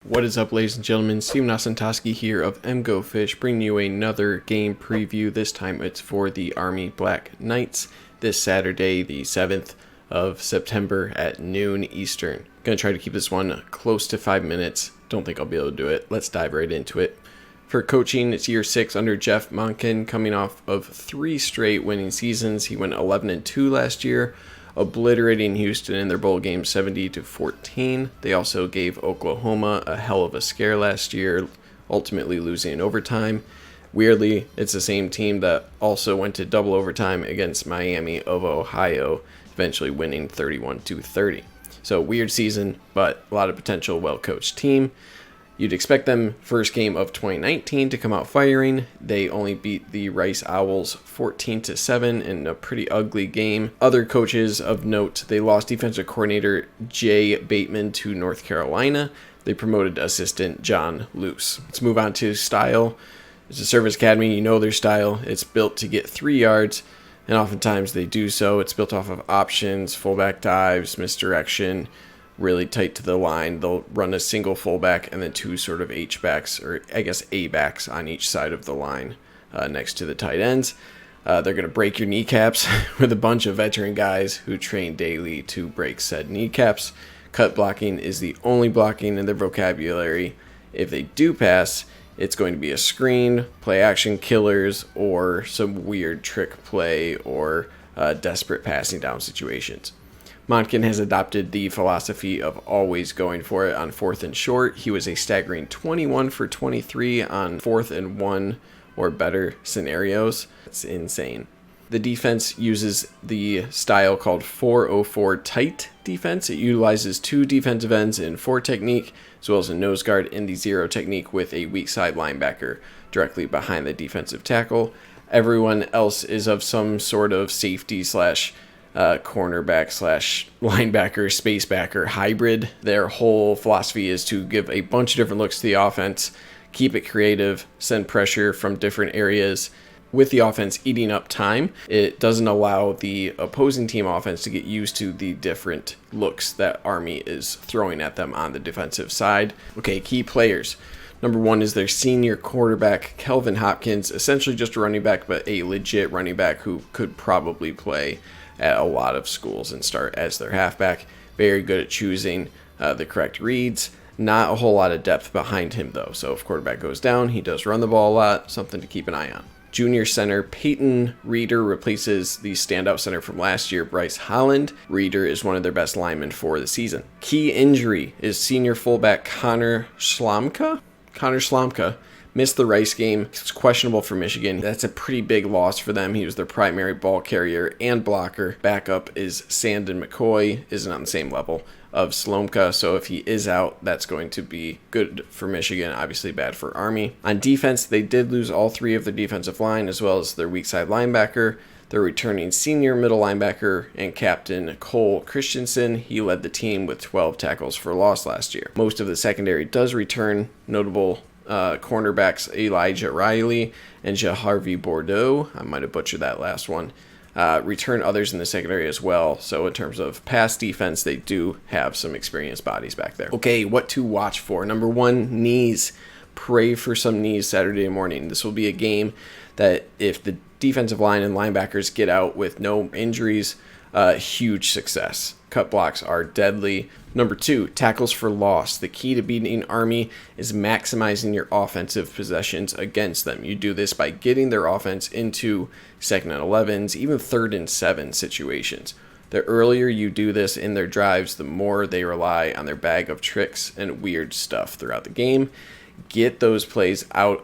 What is up, ladies and gentlemen? Steven Osentoski here of MGoFish, bringing you another game preview. This time it's for the Army Black Knights this Saturday, the 7th of September at noon Eastern. Gonna try to keep this one close to 5 minutes. Don't think I'll be able to do it. Let's dive right into it. For coaching, it's year 6 under Jeff Monken, coming off of 3 straight winning seasons. He went 11-2 last year, obliterating Houston in their bowl game 70-14. They also gave Oklahoma a hell of a scare last year, ultimately losing in overtime. Weirdly, it's the same team that also went to double overtime against Miami of Ohio, eventually winning 31-30. So weird season, but a lot of potential, well-coached team. You'd expect them first game of 2019 to come out firing. They only beat the Rice Owls 14-7 in a pretty ugly game. Other coaches of note, they lost defensive coordinator Jay Bateman to North Carolina. They promoted assistant John Luce. Let's move on to style. It's a service academy. You know their style. It's built to get 3 yards, and oftentimes they do so. It's built off of options, fullback dives, misdirection, really tight to the line. They'll run a single fullback and then 2 sort of H-backs, or I guess A-backs on each side of the line next to the tight ends. They're going to break your kneecaps with a bunch of veteran guys who train daily to break said kneecaps. Cut blocking is the only blocking in their vocabulary. If they do pass, it's going to be a screen, play action killers, or some weird trick play or desperate passing down situations. Monken has adopted the philosophy of always going for it on 4th and short. He was a staggering 21 for 23 on 4th and 1 or better scenarios. It's insane. The defense uses the style called 404 tight defense. It utilizes 2 defensive ends in 4 technique, as well as a nose guard in the 0 technique with a weak side linebacker directly behind the defensive tackle. Everyone else is of some sort of safety slash cornerback slash linebacker, space backer hybrid. Their whole philosophy is to give a bunch of different looks to the offense, keep it creative, send pressure from different areas. With the offense eating up time, it doesn't allow the opposing team offense to get used to the different looks that Army is throwing at them on the defensive side. Okay, key players. Number 1 is their senior quarterback, Kelvin Hopkins, essentially just a running back, but a legit running back who could probably play at a lot of schools and start as their halfback. Very good at choosing the correct reads. Not a whole lot of depth behind him, though. So if quarterback goes down, he does run the ball a lot. Something to keep an eye on. Junior center Peyton Reeder replaces the standout center from last year, Bryce Holland. Reeder is one of their best linemen for the season. Key injury is senior fullback Connor Schlamka. Missed the Rice game. It's questionable for Michigan. That's a pretty big loss for them. He was their primary ball carrier and blocker. Backup is Sandon McCoy, isn't on the same level of Slomka, so if he is out, that's going to be good for Michigan, obviously bad for Army. On defense, they did lose all 3 of their defensive line, as well as their weak side linebacker. They're returning senior middle linebacker and captain Cole Christensen. He led the team with 12 tackles for loss last year. Most of the secondary does return. Notable cornerbacks Elijah Riley and Jaharvey Bordeaux. I might have butchered that last one. Return others in the secondary as well. So in terms of pass defense, they do have some experienced bodies back there. Okay, what to watch for? Number 1, knees. Pray for some knees Saturday morning. This will be a game that if the defensive line and linebackers get out with no injuries, huge success. Cut blocks are deadly. Number 2, tackles for loss. The key to beating Army is maximizing your offensive possessions against them. You do this by getting their offense into 2nd and 11s, even 3rd and 7 situations. The earlier you do this in their drives, the more they rely on their bag of tricks and weird stuff throughout the game. Get those plays out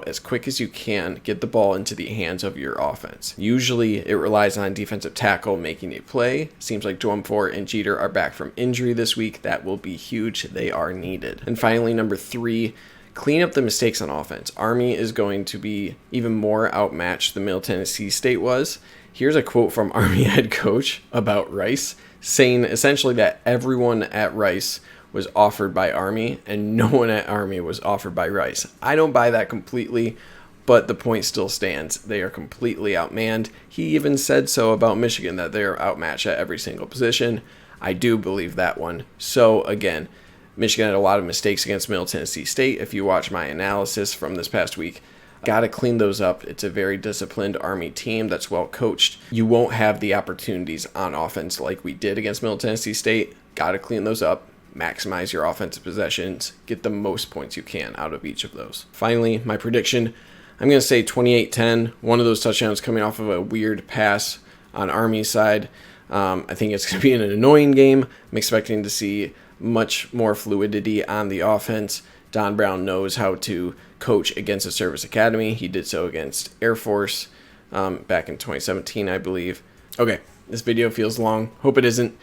as quick as you can. Get the ball into the hands of your offense. Usually it relies on defensive tackle making a play. Seems like Dwumfor and Jeter are back from injury this week. That will be huge. They are needed. And finally, number 3, clean up the mistakes on offense. Army is going to be even more outmatched than Middle Tennessee State was. Here's a quote from Army head coach about Rice, saying essentially that everyone at Rice was offered by Army, and no one at Army was offered by Rice. I don't buy that completely, but the point still stands. They are completely outmanned. He even said so about Michigan, that they are outmatched at every single position. I do believe that one. So again, Michigan had a lot of mistakes against Middle Tennessee State. If you watch my analysis from this past week, got to clean those up. It's a very disciplined Army team that's well coached. You won't have the opportunities on offense like we did against Middle Tennessee State. Got to clean those up. Maximize your offensive possessions. Get the most points you can out of each of those. Finally, my prediction, I'm going to say 28-10. One of those touchdowns coming off of a weird pass on Army's side. I think it's going to be an annoying game. I'm expecting to see much more fluidity on the offense. Don Brown knows how to coach against a service academy. He did so against Air Force back in 2017, I believe. Okay, this video feels long. Hope it isn't.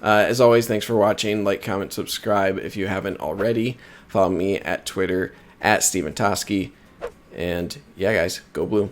As always, thanks for watching. Like, comment, subscribe if you haven't already. Follow me at Twitter, at Steven Toski. And yeah, guys, go blue.